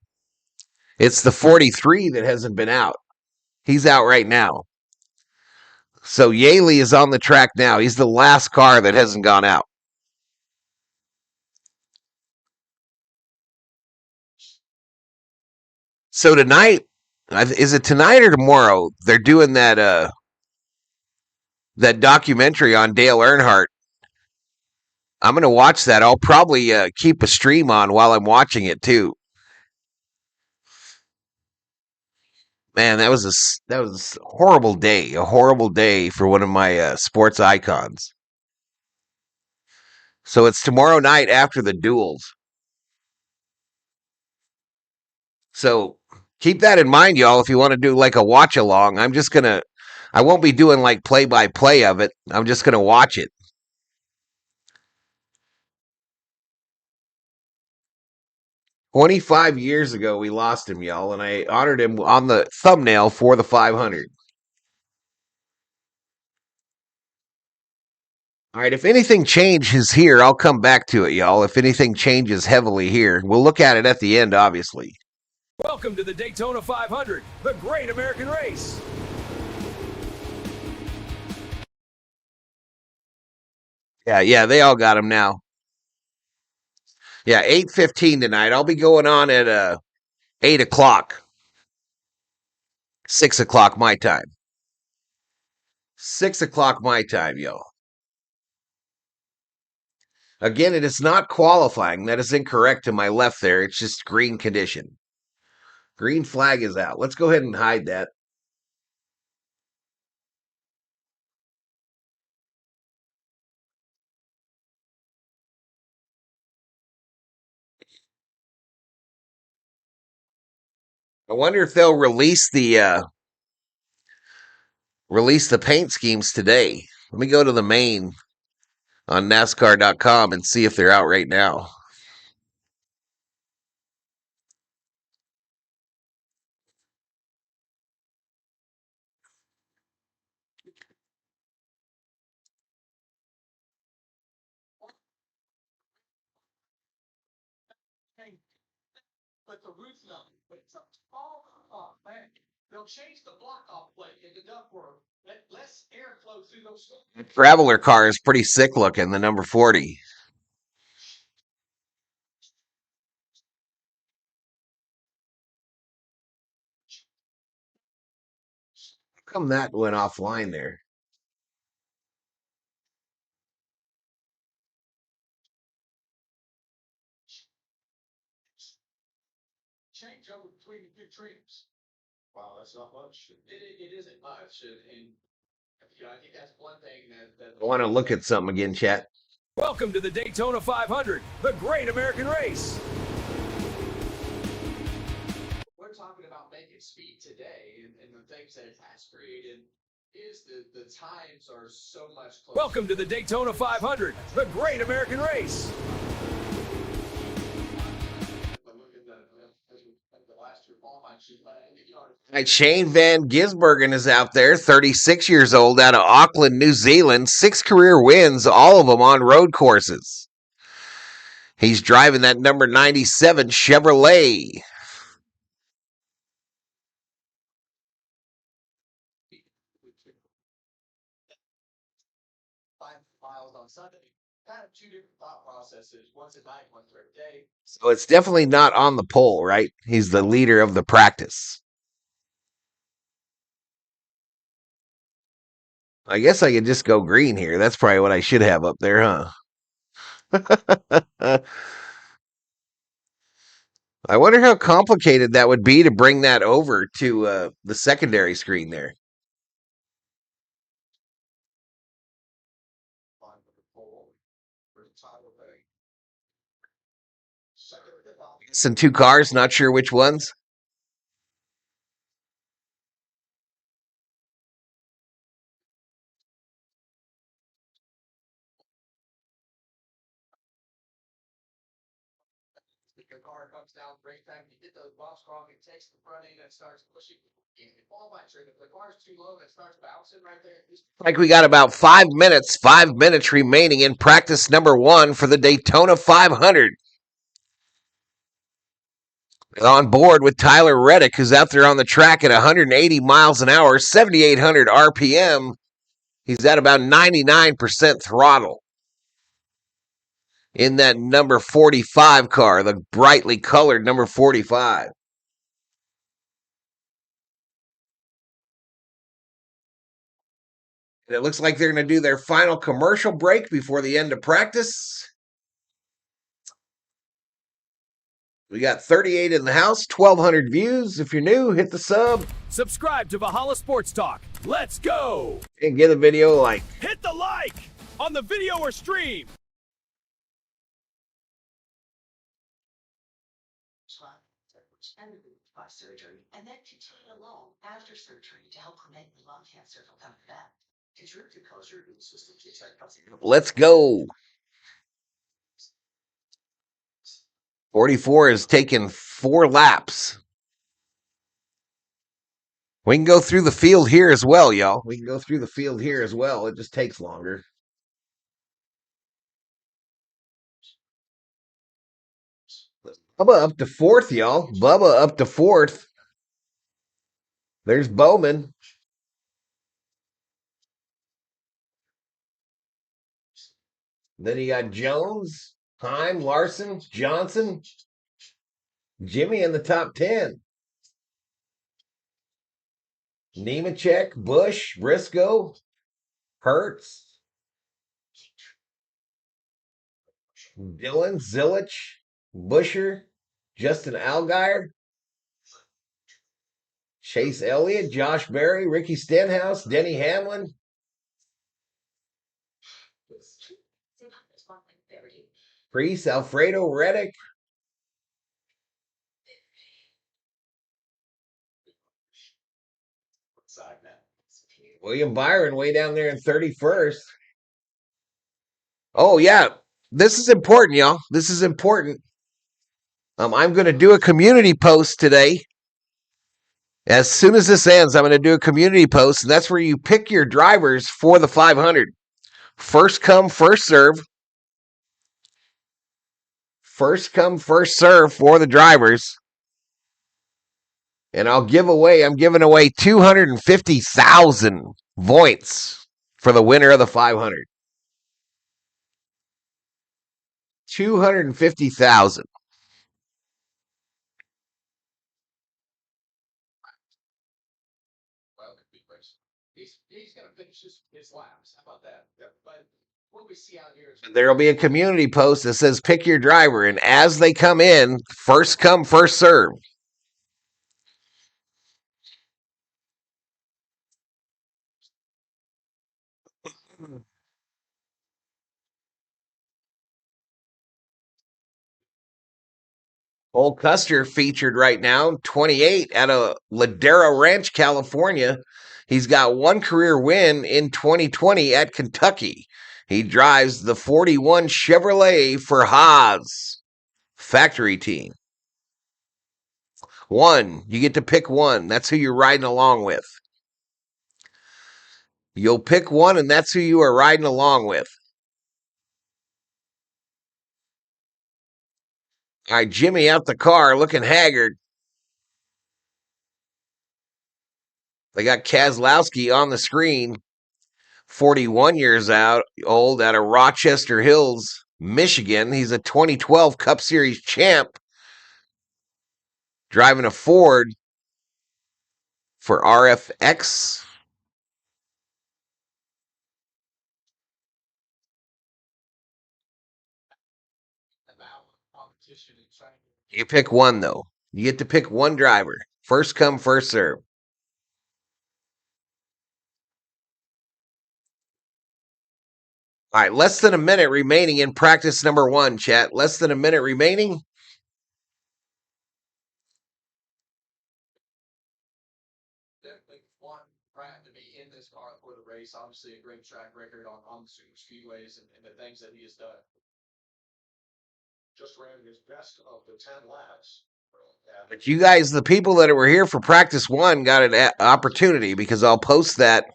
It's the 43 that hasn't been out. He's out right now. So Yaley is on the track now. He's the last car that hasn't gone out. So tonight, is it tonight or tomorrow? They're doing that documentary on Dale Earnhardt. I'm going to watch that. I'll probably keep a stream on while I'm watching it too. Man, that was a horrible day. A horrible day for one of my sports icons. So it's tomorrow night after the duels. So keep that in mind, y'all. If you want to do like a watch along, I won't be doing like play by play of it. I'm just gonna watch it. 25 years ago, we lost him, y'all, and I honored him on the thumbnail for the 500. All right, if anything changes here, I'll come back to it, y'all. If anything changes heavily here, we'll look at it at the end, obviously. Welcome to the Daytona 500, the great American race. Yeah, they all got him now. Yeah, 8:15 tonight. I'll be going on at 8 o'clock, 6 o'clock my time. 6 o'clock my time, y'all. Again, it is not qualifying. That is incorrect to my left there. It's just green condition. Green flag is out. Let's go ahead and hide that. I wonder if they'll release the paint schemes today. Let me go to the main on NASCAR.com and see if they're out right now. But the root's not. But it's a tall man. They'll change the block off plate into ductwork. Let less air flow through those. The Traveler car is pretty sick looking, the number 40. How come that went offline there? Change over between the two trims. Wow, that's not much. It isn't much, and I think that's one thing that I want to look at something again, chat. Welcome to the Daytona 500, the great American race. we're talking about making speed today, and the things that it has created is the times are so much closer. Welcome to the Daytona 500, the great American race. Shane Van Gisbergen is out there, 36 years old, out of Auckland, New Zealand. 6 career wins, all of them on road courses. He's driving that number 97 Chevrolet. Miles on Sunday. Kind of two different thought processes. One's at night, one's during the day. So it's definitely not on the pole, right? He's the leader of the practice. I guess I could just go green here. That's probably what I should have up there, huh? I wonder how complicated that would be to bring that over to the secondary screen there. It's in two cars, not sure which ones. The car comes down, brake time, you get those bumps wrong, it takes the front end and starts pushing. All my trigger. If the car's too low, it starts bouncing right there. Like we got about 5 minutes remaining in practice number 1 for the Daytona 500. On board with Tyler Reddick, who's out there on the track at 180 miles an hour, 7,800 RPM. He's at about 99% throttle in that number 45 car, the brightly colored number 45. And it looks like they're going to do their final commercial break before the end of practice. We got 38 in the house, 1,200 views. If you're new, hit the sub. Subscribe to Valhalla Sports Talk. Let's go! And give the video a like. Hit the like on the video or stream. By surgery and then continue alone after surgery to help prevent lung cancer from coming back. Contribute to culture immune system. Let's go. 44 has taken 4 laps. We can go through the field here as well, y'all. We can go through the field here as well. It just takes longer. Bubba up to 4th, y'all. Bubba up to 4th. There's Bowman. Then you got Jones, Heim, Larson, Johnson, Jimmy in the top 10. Nemechek, Bush, Briscoe, Hertz, Dillon, Zilich, Busher, Justin Allgaier, Chase Elliott, Josh Berry, Ricky Stenhouse, Denny Hamlin, Priest, Alfredo Reddick, William Byron way down there in 31st. Oh, yeah. This is important, y'all. This is important. I'm going to do a community post today. As soon as this ends, I'm going to do a community post, and that's where you pick your drivers for the 500. First come, first serve. First come, first serve for the drivers. And I'm giving away 250,000 points for the winner of the 500. 250,000. He's going to finish his laps. How about that? But what we see out here is There'll be a community post that says pick your driver, and as they come in, first come, first serve. Old Custer featured right now, 28 out of Ladera Ranch, California. He's got one career win in 2020 at Kentucky. He drives the 41 Chevrolet for Haas factory team. One, you get to pick one. That's who you're riding along with. You'll pick one, and that's who you are riding along with. All right, Jimmy out the car looking haggard. They got Keselowski on the screen, 41 years old, out of Rochester Hills, Michigan. He's a 2012 Cup Series champ, driving a Ford for RFX. You pick one, though. You get to pick one driver. First come, first serve. All right, less than a minute remaining in practice number 1, chat. Less than a minute remaining. race. Obviously, a great track record on the super speedways and the things that he has done. Just ran his best of the 10 laps. But you guys, the people that were here for practice one, got an opportunity because I'll post that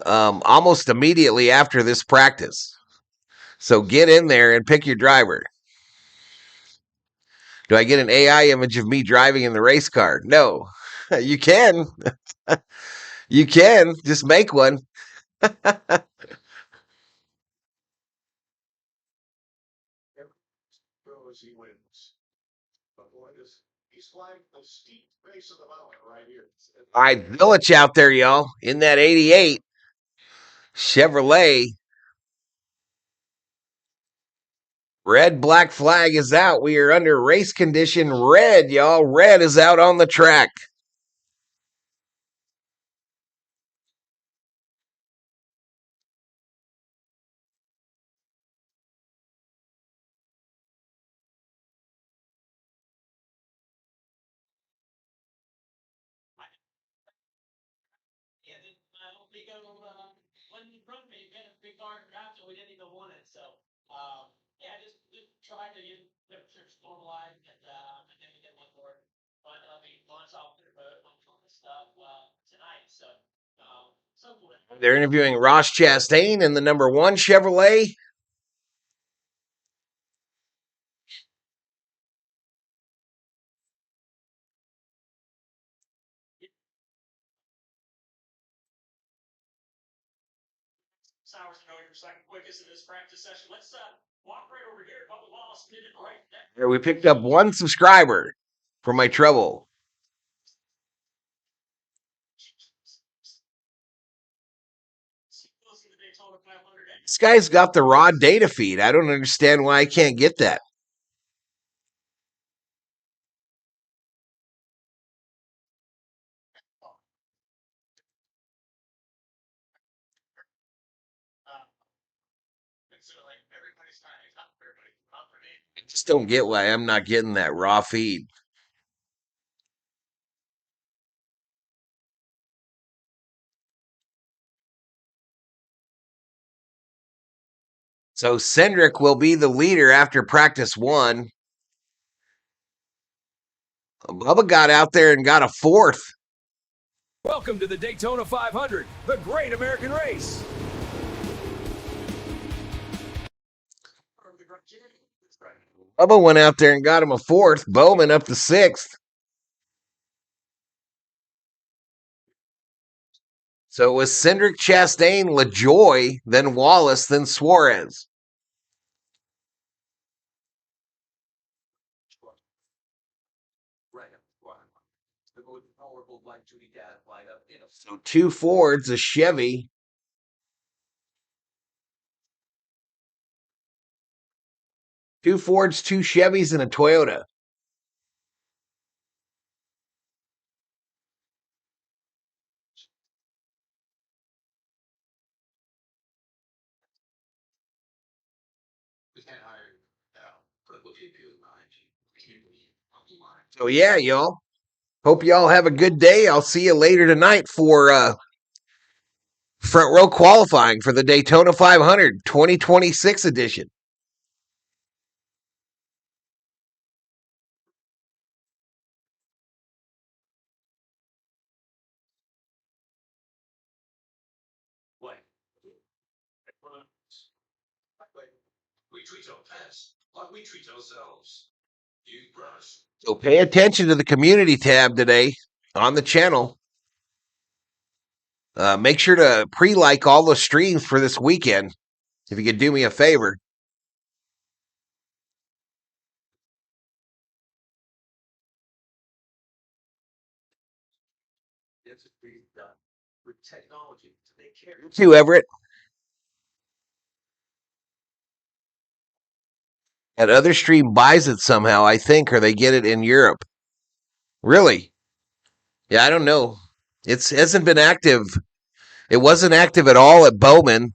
almost immediately after this practice. So get in there and pick your driver. Do I get an AI image of me driving in the race car? No. You can. You can. Just make one. He wins. But boy, he's flying the steep base of the mountain right here. All right, Village out there, y'all, in that 88 Chevrolet. Red black flag is out. We are under race condition red, y'all. Red is out on the track. Yeah, I don't think when you run me, you get a big car draft, so we didn't even want it. So, yeah, just try to get temperatures normalized, and then we get one more. But we launch off their boat on this stuff tonight. So, cool. They're interviewing Ross Chastain in the number 1 Chevrolet. Sours to know your second quickest in this practice session. Let's walk right over here. Bubba Wallace did it right there. Here we picked up 1 subscriber for my trouble. This guy's got the raw data feed. I don't understand why I can't get that. I just don't get why I'm not getting that raw feed. So Cendric will be the leader after practice 1. Bubba got out there and got a 4th. Welcome to the Daytona 500, the great American race. Bubba went out there and got him a 4th. Bowman up to 6th. So it was Cendric, Chastain, LaJoie, then Wallace, then Suarez. So 2 Fords, a Chevy. 2 Fords, 2 Chevys, and a Toyota. So yeah, y'all. Hope y'all have a good day. I'll see you later tonight for front row qualifying for the Daytona 500 2026 edition. We treat our pets like we treat ourselves. You brush. So pay attention to the community tab today on the channel. Make sure to pre-like all the streams for this weekend, if you could do me a favor. With technology to take care You too, Everett. That other stream buys it somehow, I think, or they get it in Europe. Really? Yeah, I don't know. It hasn't been active. It wasn't active at all at Bowman,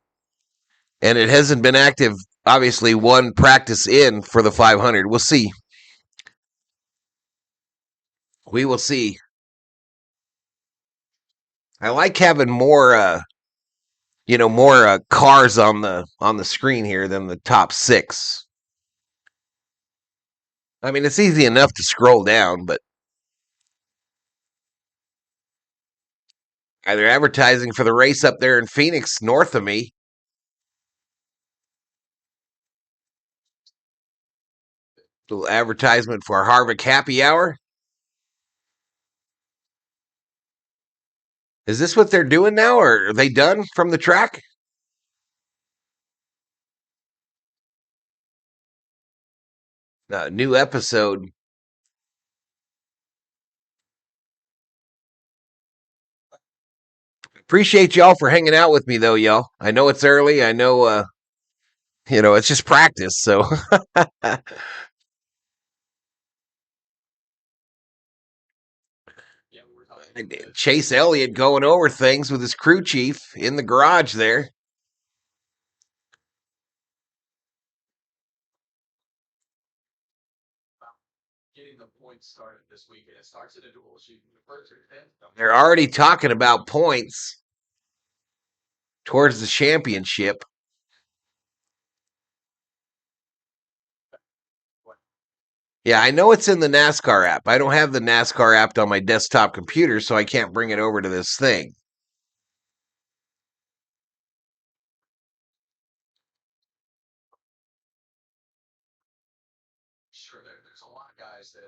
and it hasn't been active, obviously, 1 practice in for the 500. We'll see. We will see. I like having more more cars on the screen here than the top 6. I mean, it's easy enough to scroll down, but either advertising for the race up there in Phoenix north of me. Little advertisement for Harvick Happy Hour. Is this what they're doing now, or are they done from the track? New episode. Appreciate y'all for hanging out with me, though, y'all. I know it's early. I know, it's just practice, so. Chase Elliott going over things with his crew chief in the garage there. Getting the points started this weekend. It starts at a dual shooting. The first or 10th. They're already talking about points towards the championship. Yeah, I know it's in the NASCAR app. I don't have the NASCAR app on my desktop computer, so I can't bring it over to this thing. Sure, there's a lot of guys that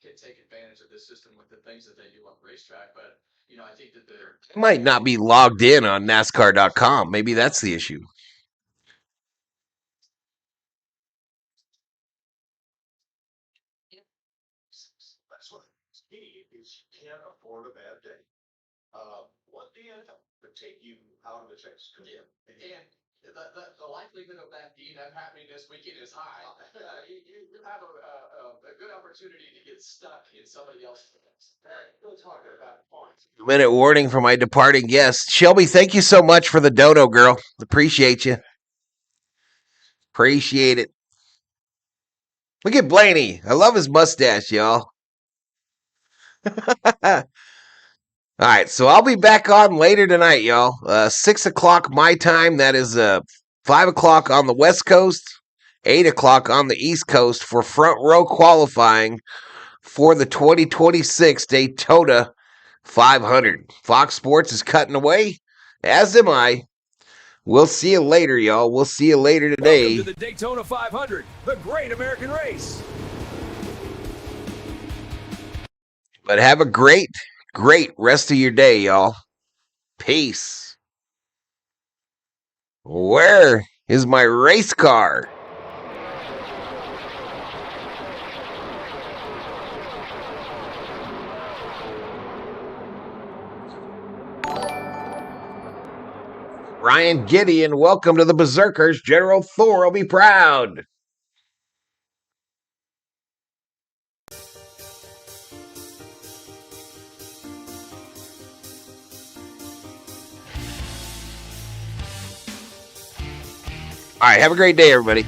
can take advantage of this system with the things that they do on the racetrack, but I think that they're Might not be logged in on NASCAR.com. Maybe that's the issue. That's what key is. You can't afford a bad day. One DNF could take you out of the chase. Yeah, and the likelihood of that DNF happening this weekend is high. You have a good opportunity to get stuck in somebody else's. We're talking about points. Minute warning for my departing guest. Shelby, thank you so much for the dono, girl. Appreciate you. Appreciate it. Look at Blaney. I love his mustache, y'all. All right, so I'll be back on later tonight, y'all. 6 o'clock my time. That is 5 o'clock on the West Coast, 8 o'clock on the East Coast for front row qualifying for the 2026 Daytona 500. Fox Sports is cutting away, as am I. We'll see you later, y'all. We'll see you later today. Welcome to the Daytona 500, the great American race. But have a great rest of your day, y'all. Peace. Where is my race car? Ryan Gideon, welcome to the Berserkers. General Thor will be proud. All right, have a great day, everybody.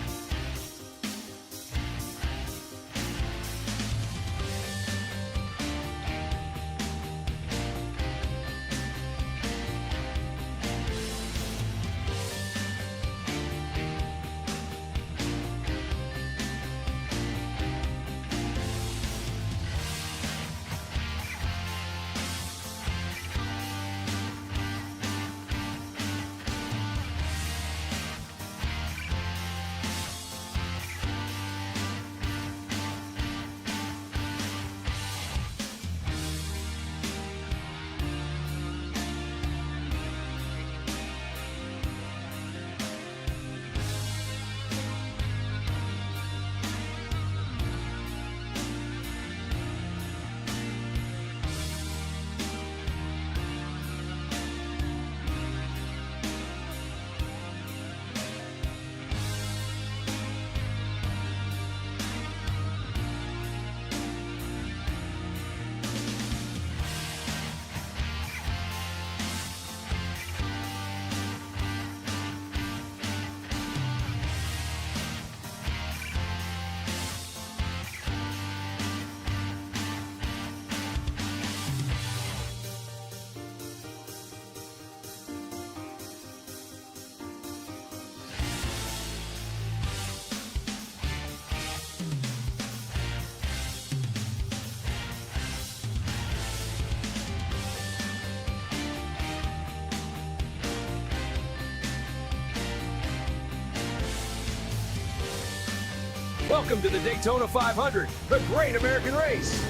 Welcome to the Daytona 500, the great American race.